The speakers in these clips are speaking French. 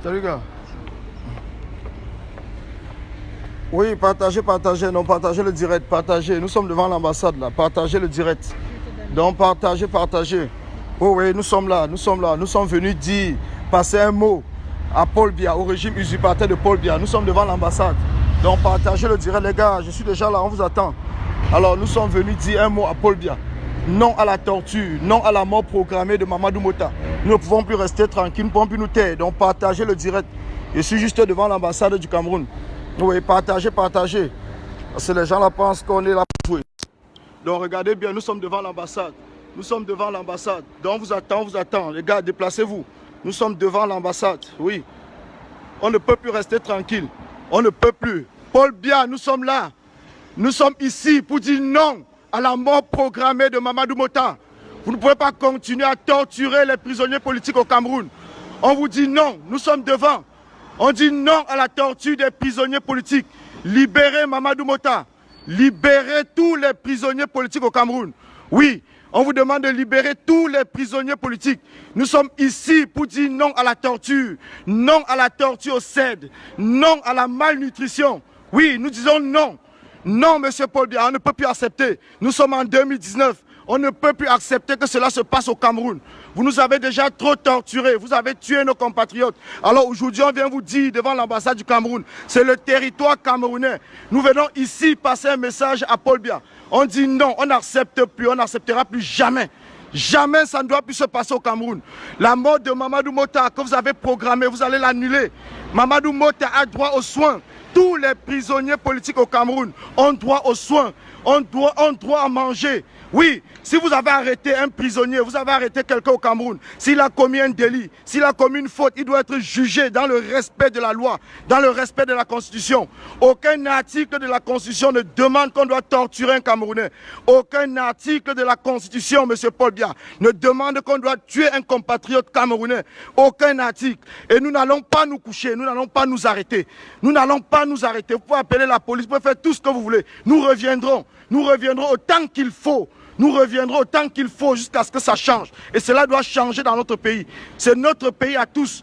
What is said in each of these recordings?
Salut gars. Oui, partagez, non, partagez le direct, partagez. Nous sommes devant l'ambassade là, partagez le direct. Donc partagez. Oui, nous sommes là. Nous sommes venus dire, passer un mot à Paul Biya, au régime usurpateur de Paul Biya. Nous sommes devant l'ambassade. Donc partagez le direct les gars, je suis déjà là, on vous attend. Alors nous sommes venus dire un mot à Paul Biya. Non à la torture, non à la mort programmée de Mamadou Mota. Nous ne pouvons plus rester tranquilles, nous ne pouvons plus nous taire. Donc partagez le direct. Je suis juste devant l'ambassade du Cameroun. Oui, partagez. Parce que les gens là pensent qu'on est là pour jouer. Donc regardez bien, nous sommes devant l'ambassade. Donc on vous attend. Les gars, déplacez-vous. Nous sommes devant l'ambassade. Oui. On ne peut plus rester tranquille. On ne peut plus. Paul Biya, nous sommes là. Nous sommes ici pour dire non à la mort programmée de Mamadou Mota. Vous ne pouvez pas continuer à torturer les prisonniers politiques au Cameroun. On vous dit non, nous sommes devant. On dit non à la torture des prisonniers politiques. Libérez Mamadou Mota. Libérez tous les prisonniers politiques au Cameroun. Oui, on vous demande de libérer tous les prisonniers politiques. Nous sommes ici pour dire non à la torture. Non à la torture au CED. Non à la malnutrition. Oui, nous disons non. Non, monsieur Paul Biya, on ne peut plus accepter. Nous sommes en 2019. On ne peut plus accepter que cela se passe au Cameroun. Vous nous avez déjà trop torturés. Vous avez tué nos compatriotes. Alors aujourd'hui, on vient vous dire devant l'ambassade du Cameroun, c'est le territoire camerounais. Nous venons ici passer un message à Paul Biya. On dit non, on n'accepte plus, on n'acceptera plus jamais. Jamais ça ne doit plus se passer au Cameroun. La mort de Mamadou Mota que vous avez programmée, vous allez l'annuler. Mamadou Mota a droit aux soins. Tous les prisonniers politiques au Cameroun ont droit aux soins, ont droit à manger. Oui, si vous avez arrêté un prisonnier, vous avez arrêté quelqu'un au Cameroun, s'il a commis un délit, s'il a commis une faute, il doit être jugé dans le respect de la loi, dans le respect de la Constitution. Aucun article de la Constitution ne demande qu'on doit torturer un Camerounais. Aucun article de la Constitution, M. Paul Biya, ne demande qu'on doit tuer un compatriote camerounais. Aucun article. Et nous n'allons pas nous coucher, nous n'allons pas nous arrêter. Nous n'allons pas nous arrêter. Vous pouvez appeler la police, vous pouvez faire tout ce que vous voulez. Nous reviendrons autant qu'il faut. Nous reviendrons autant qu'il faut jusqu'à ce que ça change. Et cela doit changer dans notre pays. C'est notre pays à tous.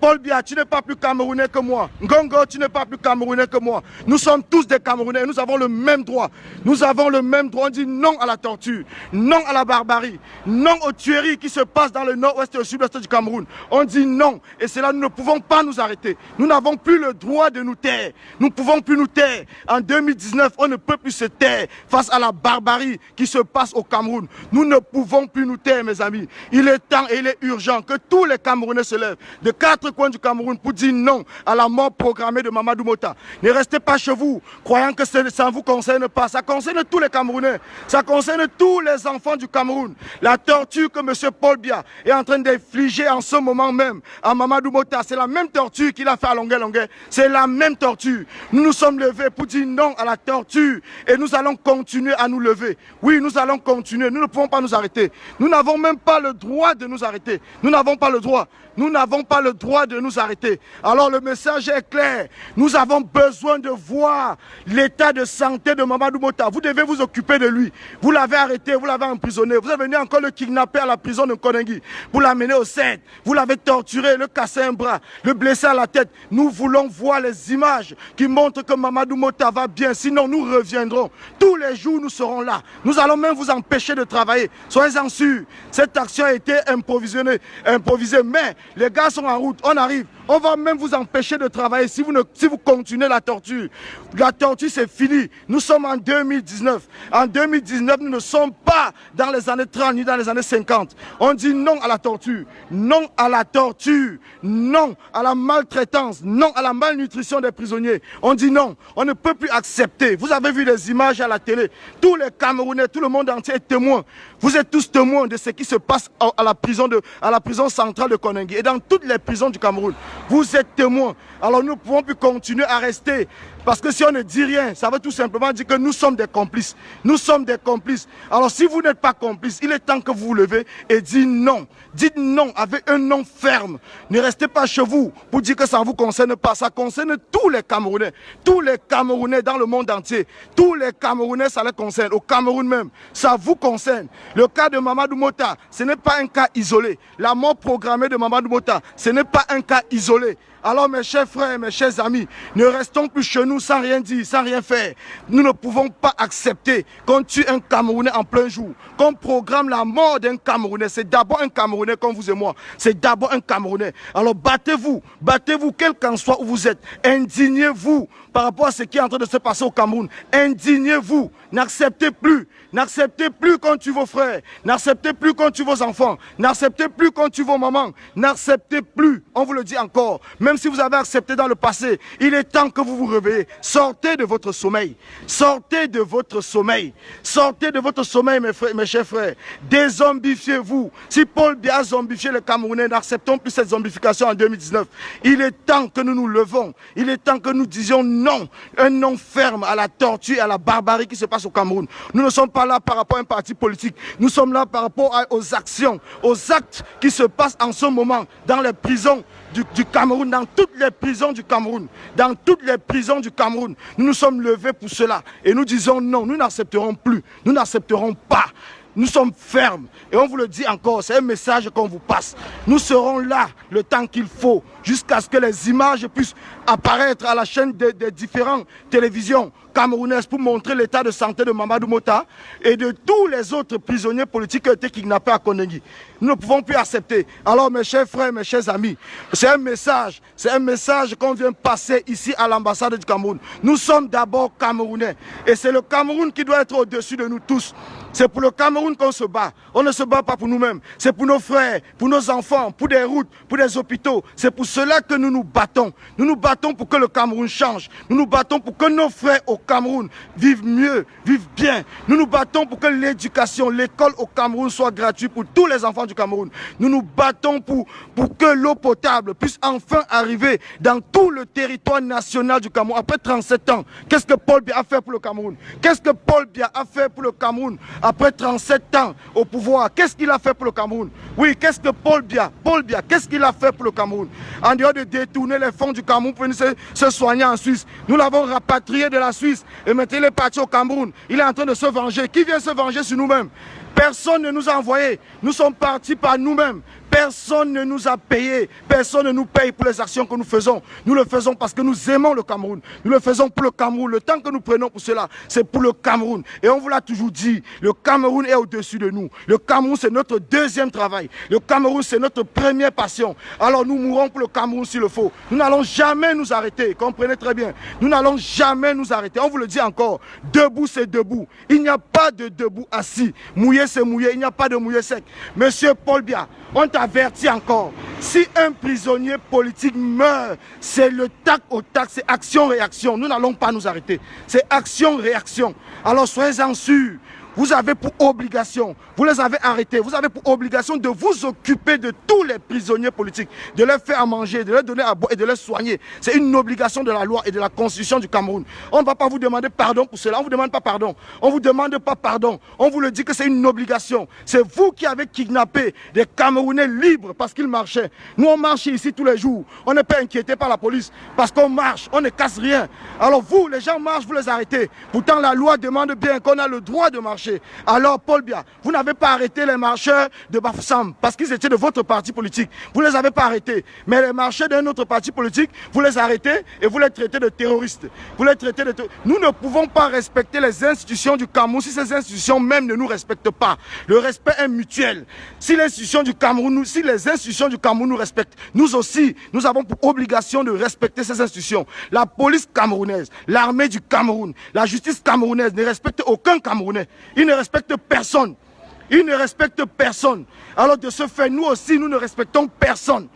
Paul Biya, tu n'es pas plus camerounais que moi. Ngongo, tu n'es pas plus camerounais que moi. Nous sommes tous des Camerounais. Nous avons le même droit. Nous avons le même droit. On dit non à la torture, non à la barbarie, non aux tueries qui se passent dans le nord-ouest et au sud-ouest du Cameroun. On dit non. Et cela, nous ne pouvons pas nous arrêter. Nous n'avons plus le droit de nous taire. Nous ne pouvons plus nous taire. En 2019, on ne peut plus se taire face à la barbarie qui se passe au Cameroun. Nous ne pouvons plus nous taire, mes amis. Il est temps et il est urgent que tous les Camerounais se lèvent de 4 coins du Cameroun pour dire non à la mort programmée de Mamadou Mota. Ne restez pas chez vous, croyant que ça ne vous concerne pas. Ça concerne tous les Camerounais. Ça concerne tous les enfants du Cameroun. La torture que M. Paul Biya est en train d'infliger en ce moment même à Mamadou Mota, c'est la même torture qu'il a fait à Longueuil. C'est la même torture. Nous nous sommes levés pour dire non à la torture et nous allons continuer à nous lever. Oui, nous allons continuer. Nous ne pouvons pas nous arrêter. Nous n'avons même pas le droit de nous arrêter. Nous n'avons pas le droit. Nous n'avons pas le droit de nous arrêter. Alors le message est clair. Nous avons besoin de voir l'état de santé de Mamadou Mota. Vous devez vous occuper de lui. Vous l'avez arrêté, vous l'avez emprisonné. Vous avez venu encore le kidnapper à la prison de Konengi. Vous l'amenez au CED. Vous l'avez torturé, le cassé un bras, le blessé à la tête. Nous voulons voir les images qui montrent que Mamadou Mota va bien. Sinon, nous reviendrons. Tous les jours, nous serons là. Nous allons même vous empêcher de travailler. Soyez-en sûrs. Cette action a été improvisée. Mais les gars sont en route, on arrive. On va même vous empêcher de travailler si vous continuez la torture. La torture, c'est fini. Nous sommes en 2019. En 2019, nous ne sommes pas dans les années 30 ni dans les années 50. On dit non à la torture. Non à la torture. Non à la maltraitance. Non à la malnutrition des prisonniers. On dit non. On ne peut plus accepter. Vous avez vu les images à la télé. Tous les Camerounais, tout le monde entier est témoin. Vous êtes tous témoins de ce qui se passe à la prison centrale de Konengi et dans toutes les prisons du Cameroun. Vous êtes témoins. Alors nous ne pouvons plus continuer à rester. Parce que si on ne dit rien, ça veut tout simplement dire que nous sommes des complices. Nous sommes des complices. Alors si vous n'êtes pas complices, il est temps que vous vous levez et dites non. Dites non avec un non ferme. Ne restez pas chez vous pour dire que ça ne vous concerne pas. Ça concerne tous les Camerounais. Tous les Camerounais dans le monde entier. Tous les Camerounais, ça les concerne. Au Cameroun même, ça vous concerne. Le cas de Mamadou Mota, ce n'est pas un cas isolé. La mort programmée de Mamadou Mota, ce n'est pas un cas isolé. Alors mes chers frères, mes chers amis, ne restons plus chez nous sans rien dire, sans rien faire. Nous ne pouvons pas accepter qu'on tue un Camerounais en plein jour, qu'on programme la mort d'un Camerounais. C'est d'abord un Camerounais comme vous et moi. C'est d'abord un Camerounais. Alors battez-vous, quel qu'en soit où vous êtes. Indignez-vous par rapport à ce qui est en train de se passer au Cameroun. Indignez-vous. N'acceptez plus qu'on tue vos frères. N'acceptez plus qu'on tue vos enfants. N'acceptez plus qu'on tue vos mamans. N'acceptez plus, on vous le dit encore, même si vous avez accepté dans le passé, il est temps que vous vous réveillez. Sortez de votre sommeil. Sortez de votre sommeil. Sortez de votre sommeil, mes chers frères. Dézombifiez-vous. Si Paul Biya a zombifié les Camerounais, n'acceptons plus cette zombification en 2019. Il est temps que nous nous levons. Il est temps que nous disions non. Un non ferme à la torture et à la barbarie qui se passe au Cameroun. Nous ne sommes pas là par rapport à un parti politique. Nous sommes là par rapport aux actions, aux actes qui se passent en ce moment dans les prisons du Cameroun, dans toutes les prisons du Cameroun. Dans toutes les prisons du Cameroun. Nous nous sommes levés pour cela. Et nous disons non, nous n'accepterons plus. Nous n'accepterons pas. Nous sommes fermes et on vous le dit encore, c'est un message qu'on vous passe. Nous serons là le temps qu'il faut jusqu'à ce que les images puissent apparaître à la chaîne des différentes télévisions camerounaises pour montrer l'état de santé de Mamadou Mota et de tous les autres prisonniers politiques qui ont été kidnappés à Konengi. Nous ne pouvons plus accepter. Alors mes chers frères, mes chers amis, c'est un message qu'on vient passer ici à l'ambassade du Cameroun. Nous sommes d'abord Camerounais et c'est le Cameroun qui doit être au-dessus de nous tous. C'est pour le Cameroun qu'on se bat. On ne se bat pas pour nous-mêmes. C'est pour nos frères, pour nos enfants, pour des routes, pour des hôpitaux. C'est pour cela que nous nous battons. Nous nous battons pour que le Cameroun change. Nous nous battons pour que nos frères au Cameroun vivent mieux, vivent bien. Nous nous battons pour que l'éducation, l'école au Cameroun soit gratuite pour tous les enfants du Cameroun. Nous nous battons pour que l'eau potable puisse enfin arriver dans tout le territoire national du Cameroun. Après 37 ans, qu'est-ce que Paul Biya a fait pour le Cameroun? Qu'est-ce que Paul Biya a fait pour le Cameroun? Après 37 ans au pouvoir, qu'est-ce qu'il a fait pour le Cameroun? Oui, qu'est-ce que Paul Biya, qu'est-ce qu'il a fait pour le Cameroun? En dehors de détourner les fonds du Cameroun pour venir se soigner en Suisse, nous l'avons rapatrié de la Suisse et maintenant il est parti au Cameroun. Il est en train de se venger. Qui vient se venger sur nous-mêmes? Personne ne nous a envoyés. Nous sommes partis par nous-mêmes. Personne ne nous a payés. Personne ne nous paye pour les actions que nous faisons. Nous le faisons parce que nous aimons le Cameroun. Nous le faisons pour le Cameroun. Le temps que nous prenons pour cela, c'est pour le Cameroun. Et on vous l'a toujours dit, le Cameroun est au-dessus de nous. Le Cameroun, c'est notre deuxième travail. Le Cameroun, c'est notre première passion. Alors nous mourrons pour le Cameroun s'il le faut. Nous n'allons jamais nous arrêter. Comprenez très bien. Nous n'allons jamais nous arrêter. On vous le dit encore. Debout, c'est debout. Il n'y a pas de debout assis. Mouillé, c'est mouillé. Il n'y a pas de mouillé sec. Monsieur Paul Biya, on t'avertit encore. Si un prisonnier politique meurt, c'est le tac au tac, c'est action-réaction. Nous n'allons pas nous arrêter. C'est action-réaction. Alors soyez-en sûrs. Vous avez pour obligation, vous les avez arrêtés, vous avez pour obligation de vous occuper de tous les prisonniers politiques, de les faire à manger, de leur donner à boire et de les soigner. C'est une obligation de la loi et de la constitution du Cameroun. On ne va pas vous demander pardon pour cela, on ne vous demande pas pardon. On ne vous demande pas pardon, on vous le dit que c'est une obligation. C'est vous qui avez kidnappé des Camerounais libres parce qu'ils marchaient. Nous on marche ici tous les jours, on n'est pas inquiété par la police parce qu'on marche, on ne casse rien. Alors vous, les gens marchent, vous les arrêtez. Pourtant la loi demande bien qu'on a le droit de marcher. Alors Paul Biya, vous n'avez pas arrêté les marcheurs de Bafoussam parce qu'ils étaient de votre parti politique. Vous ne les avez pas arrêtés. Mais les marcheurs d'un autre parti politique, vous les arrêtez et vous les traitez de terroristes. Vous les traitez de Nous ne pouvons pas respecter les institutions du Cameroun si ces institutions même ne nous respectent pas. Le respect est mutuel. Si les institutions du Cameroun nous respectent, nous aussi, nous avons pour obligation de respecter ces institutions. La police camerounaise, l'armée du Cameroun, la justice camerounaise ne respectent aucun Camerounais. Ils ne respectent personne. Ils ne respectent personne. Alors de ce fait, nous aussi, nous ne respectons personne.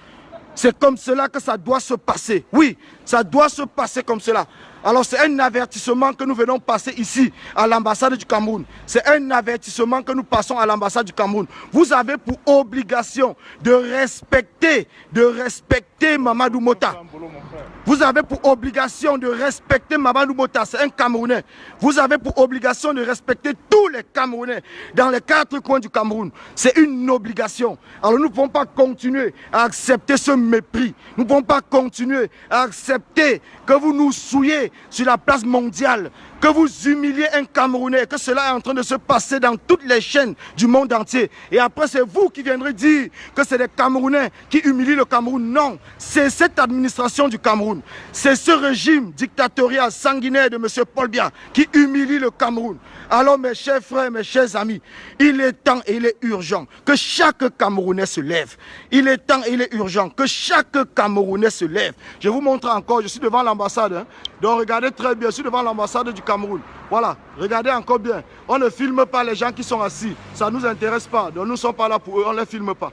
C'est comme cela que ça doit se passer. Oui, ça doit se passer comme cela. Alors c'est un avertissement que nous venons passer ici à l'ambassade du Cameroun. C'est un avertissement que nous passons à l'ambassade du Cameroun. Vous avez pour obligation de respecter Mamadou Mota. Vous avez pour obligation de respecter Mamadou Mota, c'est un Camerounais. Vous avez pour obligation de respecter tous les Camerounais dans les 4 coins du Cameroun. C'est une obligation. Alors nous ne pouvons pas continuer à accepter ce mépris. Nous ne pouvons pas continuer à accepter accepter que vous nous souillez sur la place mondiale, que vous humiliez un Camerounais, que cela est en train de se passer dans toutes les chaînes du monde entier. Et après, c'est vous qui viendrez dire que c'est des Camerounais qui humilient le Cameroun. Non, c'est cette administration du Cameroun. C'est ce régime dictatorial sanguinaire de M. Paul Biya qui humilie le Cameroun. Alors, mes chers frères, mes chers amis, il est temps et il est urgent que chaque Camerounais se lève. Il est temps et il est urgent que chaque Camerounais se lève. Je vous montre encore, je suis devant l'ambassade. Hein. Donc, regardez très bien, je suis devant l'ambassade du Cameroun. Voilà, regardez encore bien. On ne filme pas les gens qui sont assis. Ça ne nous intéresse pas. Donc, nous ne sommes pas là pour eux, on ne les filme pas.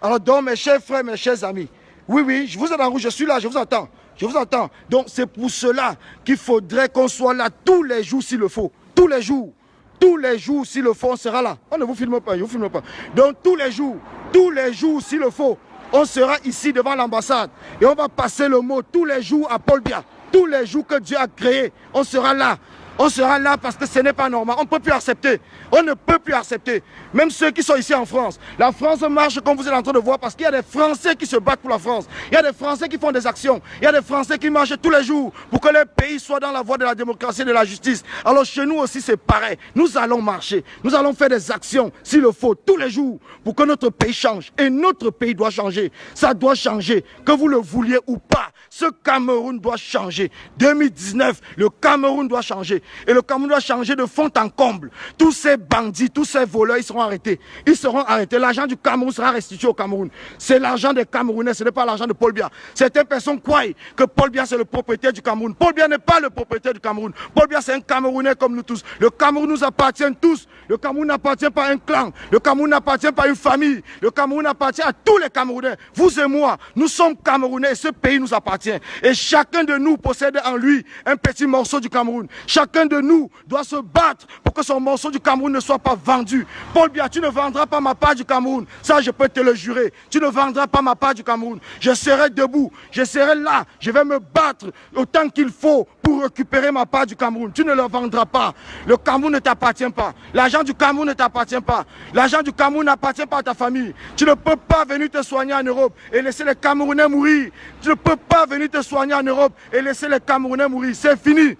Alors, donc, mes chers frères, mes chers amis, oui, je vous ai en rouge, je suis là, je vous attends. Je vous attends. Donc, c'est pour cela qu'il faudrait qu'on soit là tous les jours s'il le faut. Tous les jours. Tous les jours s'il le faut, on sera là. On ne vous filme pas, je ne vous filme pas. Donc, tous les jours s'il le faut, on sera ici devant l'ambassade. Et on va passer le mot tous les jours à Paul Biya. Tous les jours que Dieu a créés, on sera là. On sera là parce que ce n'est pas normal. On ne peut plus accepter. On ne peut plus accepter. Même ceux qui sont ici en France. La France marche comme vous êtes en train de voir parce qu'il y a des Français qui se battent pour la France. Il y a des Français qui font des actions. Il y a des Français qui marchent tous les jours pour que le pays soit dans la voie de la démocratie et de la justice. Alors chez nous aussi c'est pareil. Nous allons marcher. Nous allons faire des actions s'il le faut tous les jours pour que notre pays change. Et notre pays doit changer. Ça doit changer. Que vous le vouliez ou pas. Ce Cameroun doit changer. 2019, le Cameroun doit changer. Et le Cameroun doit changer de fond en comble. Tous ces bandits, tous ces voleurs, ils seront arrêtés. Ils seront arrêtés. L'argent du Cameroun sera restitué au Cameroun. C'est l'argent des Camerounais, ce n'est pas l'argent de Paul Biya. Certaines personnes croient que Paul Biya c'est le propriétaire du Cameroun. Paul Biya n'est pas le propriétaire du Cameroun. Paul Biya c'est un Camerounais comme nous tous. Le Cameroun nous appartient tous. Le Cameroun n'appartient pas à un clan. Le Cameroun n'appartient pas à une famille. Le Cameroun appartient à tous les Camerounais. Vous et moi, nous sommes Camerounais et ce pays nous appartient. Et chacun de nous possède en lui un petit morceau du Cameroun. Chacun de nous doit se battre pour que son morceau du Cameroun ne soit pas vendu. Paul Biya, tu ne vendras pas ma part du Cameroun. Ça, je peux te le jurer. Tu ne vendras pas ma part du Cameroun. Je serai debout. Je serai là. Je vais me battre autant qu'il faut pour récupérer ma part du Cameroun. Tu ne le vendras pas. Le Cameroun ne t'appartient pas. L'argent du Cameroun ne t'appartient pas. L'argent du Cameroun n'appartient pas à ta famille. Tu ne peux pas venir te soigner en Europe et laisser les Camerounais mourir. Tu ne peux pas venir te soigner en Europe et laisser les Camerounais mourir. C'est fini.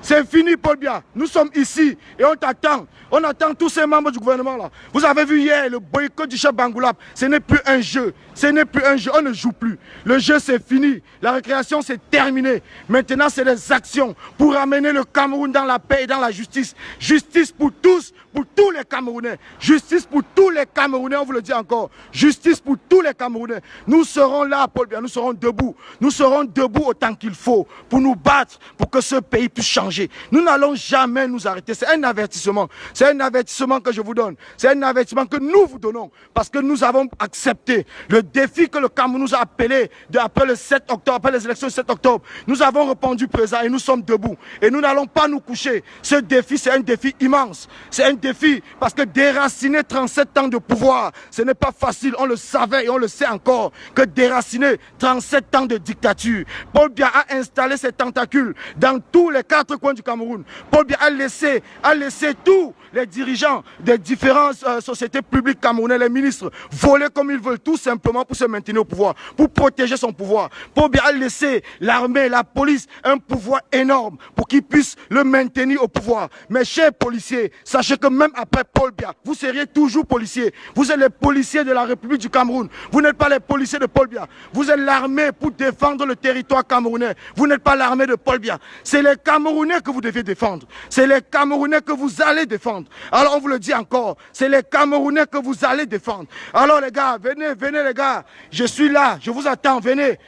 C'est fini, Paul Biya. Nous sommes ici et on t'attend. On attend tous ces membres du gouvernement là. Vous avez vu hier le boycott du chef Bangoulap. Ce n'est plus un jeu. Ce n'est plus un jeu. On ne joue plus. Le jeu c'est fini. La récréation c'est terminé. Maintenant c'est des actions pour amener le Cameroun dans la paix et dans la justice. Justice pour tous les Camerounais. Justice pour tous les Camerounais, on vous le dit encore. Justice pour tous les Camerounais. Nous serons là, Paul Biya. Nous serons debout. Nous serons debout autant qu'il faut pour nous battre pour que ce pays puisse changer. Nous n'allons jamais nous arrêter. C'est un avertissement. C'est un avertissement que je vous donne. C'est un avertissement que nous vous donnons. Parce que nous avons accepté le défi que le Cameroun nous a appelé après le 7 octobre, après les élections du 7 octobre. Nous avons répondu présent et nous sommes debout. Et nous n'allons pas nous coucher. Ce défi, c'est un défi immense. C'est un défi parce que déraciner 37 ans de pouvoir, ce n'est pas facile. On le savait et on le sait encore que déraciner 37 ans de dictature. Paul Biya a installé ses tentacules dans tous les 4 coins du Cameroun. Paul Biya a laissé tous les dirigeants des différentes sociétés publiques camerounaises, les ministres, voler comme ils veulent, tout simplement pour se maintenir au pouvoir, pour protéger son pouvoir. Paul Biya a laissé l'armée, la police, un pouvoir énorme pour qu'ils puissent le maintenir au pouvoir. Mes chers policiers, sachez que même après Paul Biya, vous seriez toujours policiers. Vous êtes les policiers de la République du Cameroun. Vous n'êtes pas les policiers de Paul Biya. Vous êtes l'armée pour défendre le territoire camerounais. Vous n'êtes pas l'armée de Paul Biya. C'est les Camerounais que vous devez défendre. C'est les Camerounais que vous allez défendre. Alors on vous le dit encore, c'est les Camerounais que vous allez défendre. Alors les gars, venez les gars. Je suis là, je vous attends, venez.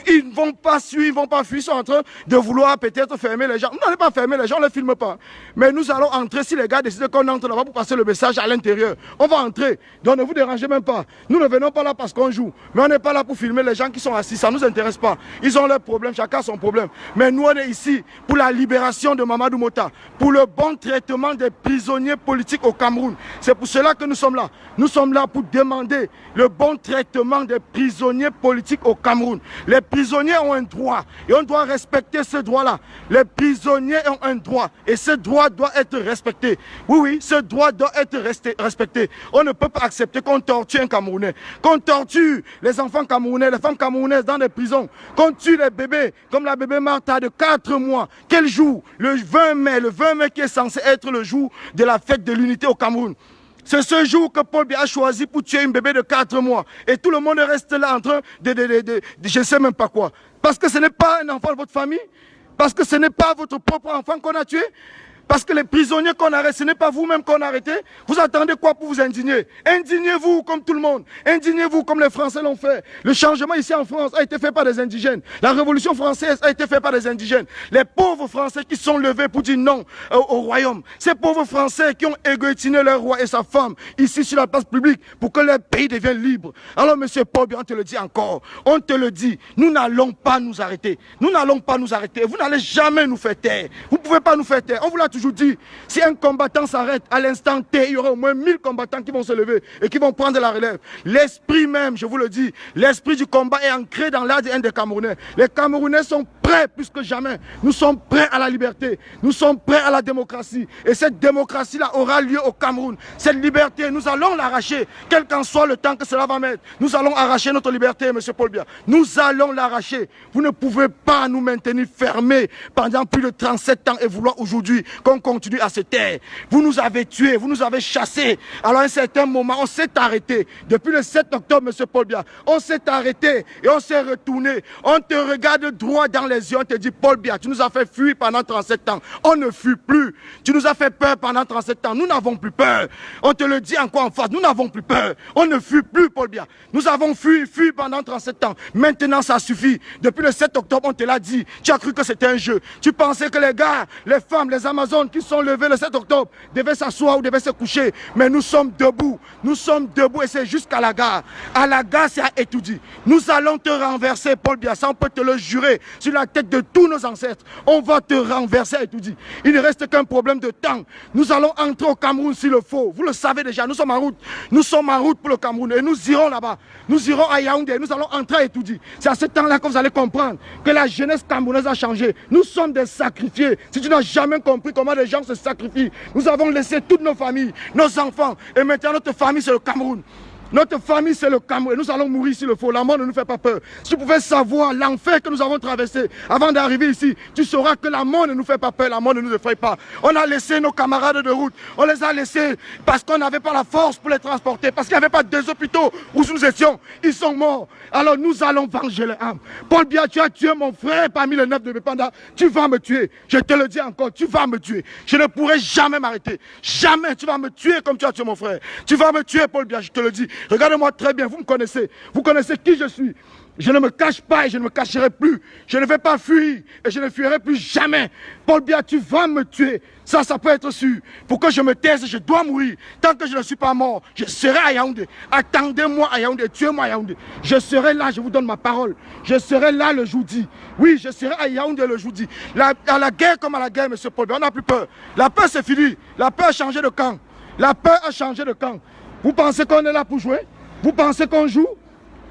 Ils ne vont pas suivre, ils ne vont pas fuir, ils sont en train de vouloir peut-être fermer les gens. Nous n'allons pas fermer les gens, on ne les filme pas. Mais nous allons entrer si les gars décident qu'on entre là-bas pour passer le message à l'intérieur. On va entrer, donc ne vous dérangez même pas. Nous ne venons pas là parce qu'on joue. Mais on n'est pas là pour filmer les gens qui sont assis, ça ne nous intéresse pas. Ils ont leurs problèmes, chacun son problème. Mais nous on est ici pour la libération libération de Mamadou Mota, pour le bon traitement des prisonniers politiques au Cameroun. C'est pour cela que nous sommes là. Nous sommes là pour demander le bon traitement des prisonniers politiques au Cameroun. Les prisonniers ont un droit et on doit respecter ce droit-là. Les prisonniers ont un droit et ce droit doit être respecté. Oui, oui, ce droit doit être respecté. On ne peut pas accepter qu'on torture un Camerounais, qu'on torture les enfants camerounais, les femmes camerounaises dans des prisons, qu'on tue les bébés, comme la bébé Martha de 4 mois. Quel jour? Le 20 mai qui est censé être le jour de la fête de l'unité au Cameroun. C'est ce jour que Paul Biya a choisi pour tuer une bébé de 4 mois. Et tout le monde reste là en train de je ne sais même pas quoi. Parce que ce n'est pas un enfant de votre famille. Parce que ce n'est pas votre propre enfant qu'on a tué. Parce que les prisonniers qu'on arrête, ce n'est pas vous-même qu'on a arrêté. Vous attendez quoi pour vous indigner? Indignez-vous comme tout le monde. Indignez-vous comme les Français l'ont fait. Le changement ici en France a été fait par des indigènes. La Révolution française a été faite par des indigènes. Les pauvres Français qui sont levés pour dire non au royaume. Ces pauvres Français qui ont égoïtiné leur roi et sa femme ici sur la place publique pour que leur pays devienne libre. Alors, monsieur Paul Biya, on te le dit encore. On te le dit. Nous n'allons pas nous arrêter. Nous n'allons pas nous arrêter. Vous n'allez jamais nous faire taire. Vous ne pouvez pas nous faire taire. On vous l'a toujours dit, si un combattant s'arrête à l'instant T, il y aura au moins 1000 combattants qui vont se lever et qui vont prendre la relève. L'esprit même, je vous le dis, l'esprit du combat est ancré dans l'ADN des Camerounais. Les Camerounais sont prêts plus que jamais. Nous sommes prêts à la liberté. Nous sommes prêts à la démocratie. Et cette démocratie-là aura lieu au Cameroun. Cette liberté, nous allons l'arracher, quel qu'en soit le temps que cela va mettre. Nous allons arracher notre liberté, monsieur Paul Biya. Nous allons l'arracher. Vous ne pouvez pas nous maintenir fermés pendant plus de 37 ans et vouloir aujourd'hui qu'on continue à se taire. Vous nous avez tués, vous nous avez chassés. Alors à un certain moment, on s'est arrêté. Depuis le 7 octobre, monsieur Paul Biya, on s'est arrêté et on s'est retourné. On te regarde droit dans les yeux, on te dit, Paul Biya, tu nous as fait fuir pendant 37 ans. On ne fuit plus. Tu nous as fait peur pendant 37 ans. Nous n'avons plus peur. On te le dit encore en face, nous n'avons plus peur. On ne fuit plus, Paul Biya. Nous avons fui pendant 37 ans. Maintenant, ça suffit. Depuis le 7 octobre, on te l'a dit. Tu as cru que c'était un jeu. Tu pensais que les gars, les femmes, les Amazones qui sont levés le 7 octobre devaient s'asseoir ou devaient se coucher. Mais nous sommes debout. Nous sommes debout et c'est jusqu'à la gare. À la gare, c'est à Etoudi. Nous allons te renverser, Paul Biya. Ça, on peut te le jurer sur la tête de tous nos ancêtres. On va te renverser à Etoudi. Il ne reste qu'un problème de temps. Nous allons entrer au Cameroun s'il le faut. Vous le savez déjà, nous sommes en route. Nous sommes en route pour le Cameroun et nous irons là-bas. Nous irons à Yaoundé. Nous allons entrer à Etoudi. C'est à ce temps-là que vous allez comprendre que la jeunesse camerounaise a changé. Nous sommes des sacrifiés. Si tu n'as jamais compris comment les gens se sacrifient, nous avons laissé toutes nos familles, nos enfants, et maintenant notre famille c'est le Cameroun. Notre famille, c'est le Cameroun. Nous allons mourir s'il le faut. La mort ne nous fait pas peur. Si tu pouvais savoir l'enfer que nous avons traversé avant d'arriver ici, tu sauras que la mort ne nous fait pas peur. La mort ne nous effraie pas. On a laissé nos camarades de route. On les a laissés parce qu'on n'avait pas la force pour les transporter. Parce qu'il n'y avait pas deux hôpitaux où nous étions. Ils sont morts. Alors nous allons venger les âmes. Paul Biya, tu as tué mon frère parmi les 9 de Bépanda. Tu vas me tuer. Je te le dis encore, tu vas me tuer. Je ne pourrai jamais m'arrêter. Jamais. Tu vas me tuer comme tu as tué mon frère. Tu vas me tuer, Paul Biya, je te le dis. Regardez-moi très bien, vous me connaissez. Vous connaissez qui je suis. Je ne me cache pas et je ne me cacherai plus. Je ne vais pas fuir et je ne fuirai plus jamais. Paul Biya, tu vas me tuer. Ça peut être sûr. Pour que je me taise, je dois mourir. Tant que je ne suis pas mort, je serai à Yaoundé. Attendez-moi à Yaoundé, tuez-moi à Yaoundé. Je serai là, je vous donne ma parole. Je serai là le jeudi. Oui, je serai à Yaoundé le jeudi. À la guerre comme à la guerre, monsieur Paul Biya, on n'a plus peur. La peur, c'est fini. La peur a changé de camp. La peur a changé de camp. Vous pensez qu'on est là pour jouer? Vous pensez qu'on joue?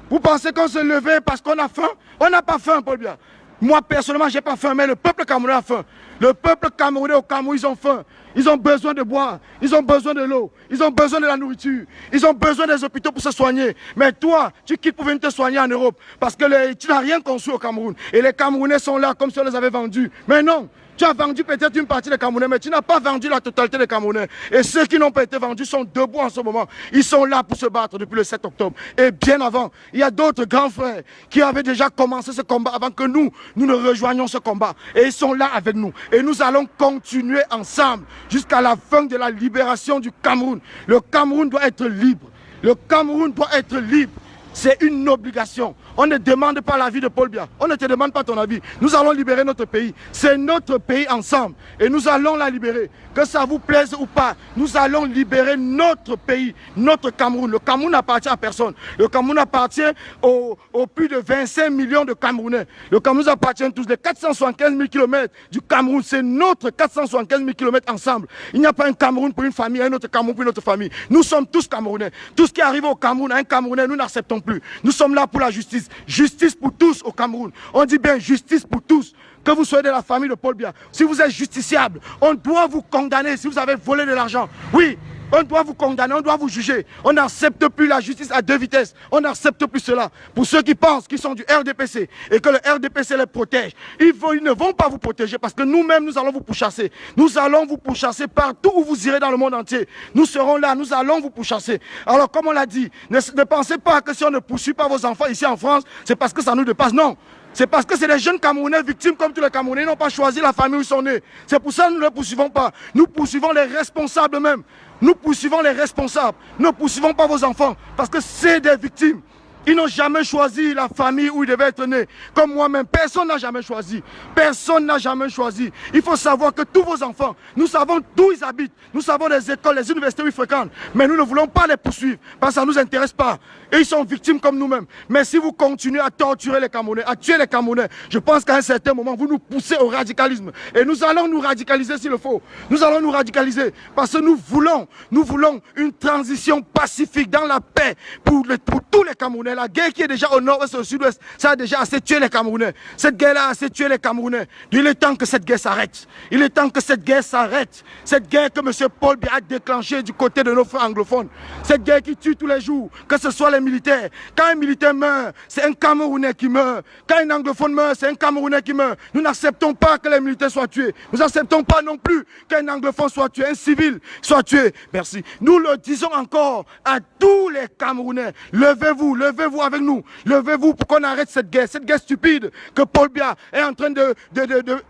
Vous pensez qu'on se levait parce qu'on a faim? On n'a pas faim, Paul Biya. Moi, personnellement, je n'ai pas faim, mais le peuple camerounais a faim. Le peuple camerounais au Cameroun, ils ont faim. Ils ont besoin de boire, ils ont besoin de l'eau, ils ont besoin de la nourriture, ils ont besoin des hôpitaux pour se soigner. Mais toi, tu quittes pour venir te soigner en Europe parce que tu n'as rien conçu au Cameroun. Et les Camerounais sont là comme si on les avait vendus. Mais non! Tu as vendu peut-être une partie des Camerounais, mais tu n'as pas vendu la totalité des Camerounais. Et ceux qui n'ont pas été vendus sont debout en ce moment. Ils sont là pour se battre depuis le 7 octobre. Et bien avant, il y a d'autres grands frères qui avaient déjà commencé ce combat avant que nous ne rejoignions ce combat. Et ils sont là avec nous. Et nous allons continuer ensemble jusqu'à la fin de la libération du Cameroun. Le Cameroun doit être libre. Le Cameroun doit être libre. c'est une obligation. On ne demande pas l'avis de Paul Biya. On ne te demande pas ton avis. Nous allons libérer notre pays. C'est notre pays ensemble. Et nous allons la libérer. Que ça vous plaise ou pas, nous allons libérer notre pays, notre Cameroun. Le Cameroun n'appartient à personne. Le Cameroun appartient aux plus de 25 millions de Camerounais. Le Cameroun appartient tous. Les 475 000 km du Cameroun, c'est notre 475 000 km ensemble. Il n'y a pas un Cameroun pour une famille, un autre Cameroun pour une autre famille. Nous sommes tous Camerounais. Tout ce qui arrive au Cameroun, à un Camerounais, nous n'acceptons plus. Nous sommes là pour la justice. Justice pour tous au Cameroun. On dit bien justice pour tous. Que vous soyez de la famille de Paul Biya, si vous êtes justiciable, on doit vous condamner si vous avez volé de l'argent. Oui, on doit vous condamner, on doit vous juger. On n'accepte plus la justice à deux vitesses. On n'accepte plus cela. Pour ceux qui pensent qu'ils sont du RDPC et que le RDPC les protège, ils ne vont pas vous protéger parce que nous-mêmes, nous allons vous pourchasser. Nous allons vous pourchasser partout où vous irez dans le monde entier. Nous serons là, nous allons vous pourchasser. Alors, comme on l'a dit, ne pensez pas que si on ne poursuit pas vos enfants ici en France, c'est parce que ça nous dépasse. Non. C'est parce que c'est des jeunes Camerounais victimes comme tous les Camerounais. Ils n'ont pas choisi la famille où ils sont nés. C'est pour ça que nous ne les poursuivons pas. Nous poursuivons les responsables même. Nous poursuivons les responsables. Nous ne poursuivons pas vos enfants parce que c'est des victimes. Ils n'ont jamais choisi la famille où ils devaient être nés. Comme moi-même, personne n'a jamais choisi. Personne n'a jamais choisi. Il faut savoir que tous vos enfants, nous savons d'où ils habitent. Nous savons les écoles, les universités où ils fréquentent. Mais nous ne voulons pas les poursuivre parce que ça ne nous intéresse pas. Et ils sont victimes comme nous-mêmes. Mais si vous continuez à torturer les Camerounais, à tuer les Camerounais, je pense qu'à un certain moment, vous nous poussez au radicalisme. Et nous allons nous radicaliser s'il le faut. Nous allons nous radicaliser parce que nous voulons une transition pacifique dans la paix pour tous les Camerounais. La guerre qui est déjà au nord-ouest et au sud-ouest, ça a déjà assez tué les Camerounais. Cette guerre-là a assez tué les Camerounais. Il est temps que cette guerre s'arrête. Il est temps que cette guerre s'arrête. Cette guerre que M. Paul Biya a déclenchée du côté de nos frères anglophones. Cette guerre qui tue tous les jours, que ce soit les militaires. Quand un militaire meurt, c'est un Camerounais qui meurt. Quand un anglophone meurt, c'est un Camerounais qui meurt. Nous n'acceptons pas que les militaires soient tués. Nous n'acceptons pas non plus qu'un anglophone soit tué, un civil soit tué. Merci. Nous le disons encore à tous les Camerounais. Levez-vous, levez-vous avec nous. Levez-vous pour qu'on arrête cette guerre stupide que Paul Biya est en train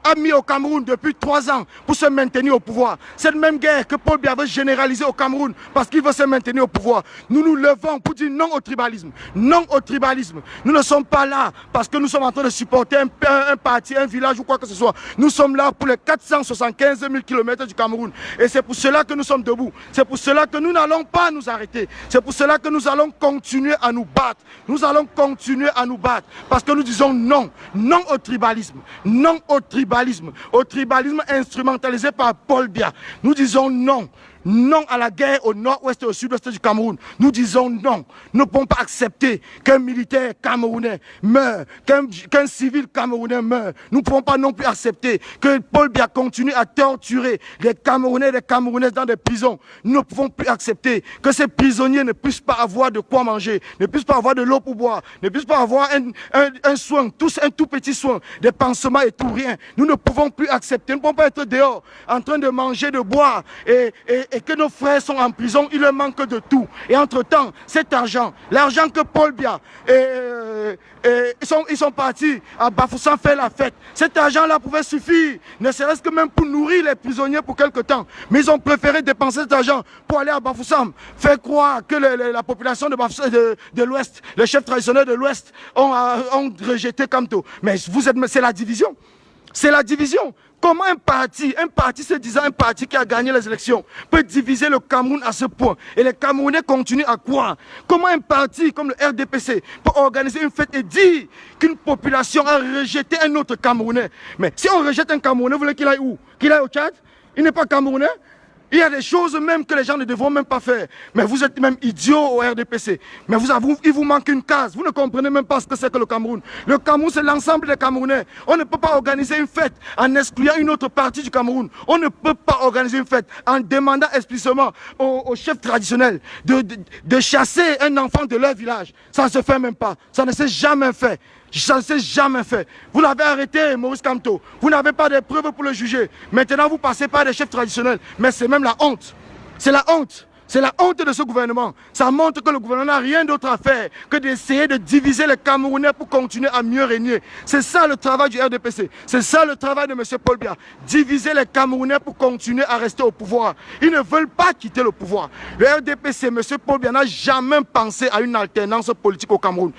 a mis au Cameroun depuis 3 ans pour se maintenir au pouvoir. Cette même guerre que Paul Biya veut généraliser au Cameroun parce qu'il veut se maintenir au pouvoir. Nous nous levons pour dire non au tribalisme. Non au tribalisme. Nous ne sommes pas là parce que nous sommes en train de supporter un parti, un village ou quoi que ce soit. Nous sommes là pour les 475 000 km du Cameroun. Et c'est pour cela que nous sommes debout. C'est pour cela que nous n'allons pas nous arrêter. C'est pour cela que nous allons continuer à nous battre. Nous allons continuer à nous battre parce que nous disons non. Non au tribalisme. Non au tribalisme. Au tribalisme instrumentalisé par Paul Biya. Nous disons non. Non à la guerre au nord-ouest et au sud-ouest du Cameroun. Nous disons non. Nous ne pouvons pas accepter qu'un militaire camerounais meure, qu'un civil camerounais meure. Nous ne pouvons pas non plus accepter que Paul Biya continue à torturer les Camerounais et les Camerounaises dans des prisons. Nous ne pouvons plus accepter que ces prisonniers ne puissent pas avoir de quoi manger, ne puissent pas avoir de l'eau pour boire, ne puissent pas avoir un soin, tous un tout petit soin, des pansements et tout, rien. Nous ne pouvons plus accepter. Nous ne pouvons pas être dehors en train de manger, de boire et que nos frères sont en prison, il leur manque de tout. Et entre-temps, cet argent, l'argent que Paul Biya ils sont partis à Bafoussam faire la fête. Cet argent-là pouvait suffire, ne serait-ce que même pour nourrir les prisonniers pour quelque temps. Mais ils ont préféré dépenser cet argent pour aller à Bafoussam, faire croire que la population de l'Ouest, les chefs traditionnels de l'Ouest ont rejeté Kamto. Mais c'est la division. C'est la division. Comment un parti se disant un parti qui a gagné les élections, peut diviser le Cameroun à ce point? Et les Camerounais continuent à croire. Comment un parti comme le RDPC peut organiser une fête et dire qu'une population a rejeté un autre Camerounais? Mais si on rejette un Camerounais, vous voulez qu'il aille où? Qu'il aille au Tchad? Il n'est pas Camerounais? Il y a des choses même que les gens ne devront même pas faire. Mais vous êtes même idiots au RDPC. Mais il vous manque une case. Vous ne comprenez même pas ce que c'est que le Cameroun. Le Cameroun, c'est l'ensemble des Camerounais. On ne peut pas organiser une fête en excluant une autre partie du Cameroun. On ne peut pas organiser une fête en demandant explicitement aux chefs traditionnels de chasser un enfant de leur village. Ça ne se fait même pas. Ça ne s'est jamais fait. Ça ne s'est jamais fait. Vous l'avez arrêté, Maurice Kamto. Vous n'avez pas de preuves pour le juger. Maintenant, vous passez par des chefs traditionnels. Mais c'est même la honte. C'est la honte. C'est la honte de ce gouvernement. Ça montre que le gouvernement n'a rien d'autre à faire que d'essayer de diviser les Camerounais pour continuer à mieux régner. C'est ça le travail du RDPC. C'est ça le travail de M. Paul Biya. Diviser les Camerounais pour continuer à rester au pouvoir. Ils ne veulent pas quitter le pouvoir. Le RDPC, M. Paul Biya n'a jamais pensé à une alternance politique au Cameroun.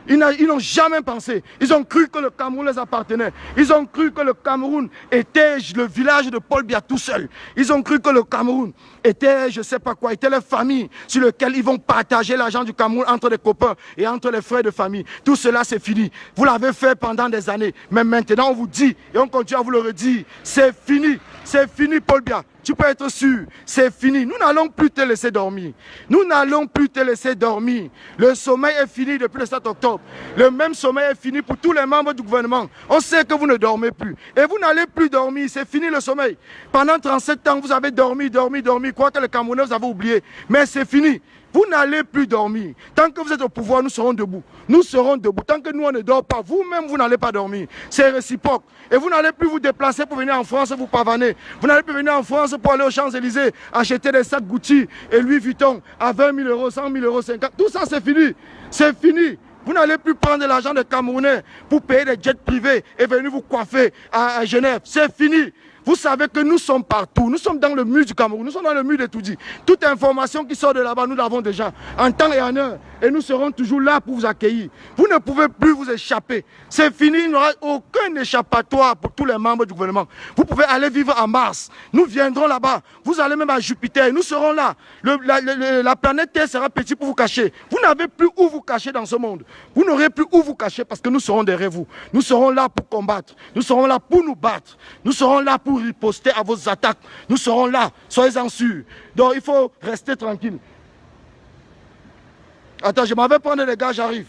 Ils n'ont jamais pensé. Ils ont cru que le Cameroun les appartenait. Ils ont cru que le Cameroun était le village de Paul Biya tout seul. Ils ont cru que le Cameroun était, je ne sais pas quoi, était la famille sur laquelle ils vont partager l'argent du Cameroun entre les copains et entre les frères de famille. Tout cela, c'est fini. Vous l'avez fait pendant des années. Mais maintenant, on vous dit, et on continue à vous le redire, c'est fini. C'est fini, Paul Biya. Tu peux être sûr, c'est fini. Nous n'allons plus te laisser dormir. Nous n'allons plus te laisser dormir. Le sommeil est fini depuis le 7 octobre. Le même sommeil est fini pour tous les membres du gouvernement. On sait que vous ne dormez plus. Et vous n'allez plus dormir. C'est fini le sommeil. Pendant 37 ans, vous avez dormi. Quoi que les Camerounais vous avez oublié. Mais c'est fini. Vous n'allez plus dormir. Tant que vous êtes au pouvoir, nous serons debout. Nous serons debout. Tant que nous, on ne dort pas, vous-même, vous n'allez pas dormir. C'est réciproque. Et vous n'allez plus vous déplacer pour venir en France vous pavaner. Vous n'allez plus venir en France pour aller aux Champs-Élysées, acheter des sacs Gucci et Louis Vuitton à 20 000 euros, 100 000 euros, 50 000. Tout ça, c'est fini. C'est fini. Vous n'allez plus prendre de l'argent des Camerounais pour payer des jets privés et venir vous coiffer à Genève. C'est fini. Vous savez que nous sommes partout. Nous sommes dans le mur du Cameroun. Nous sommes dans le mur de Toudi. Toute information qui sort de là-bas, nous l'avons déjà en temps et en heure. Et nous serons toujours là pour vous accueillir. Vous ne pouvez plus vous échapper. C'est fini. Il n'y aura aucun échappatoire pour tous les membres du gouvernement. Vous pouvez aller vivre en Mars. Nous viendrons là-bas. Vous allez même à Jupiter. Nous serons là. La planète Terre sera petite pour vous cacher. Vous n'avez plus où vous cacher dans ce monde. Vous n'aurez plus où vous cacher parce que nous serons derrière vous. Nous serons là pour combattre. Nous serons là pour nous battre. Nous serons là pour riposter à vos attaques. Nous serons là, soyez-en sûrs. Donc il faut rester tranquille. Attends, je m'avais prendre les gars, j'arrive.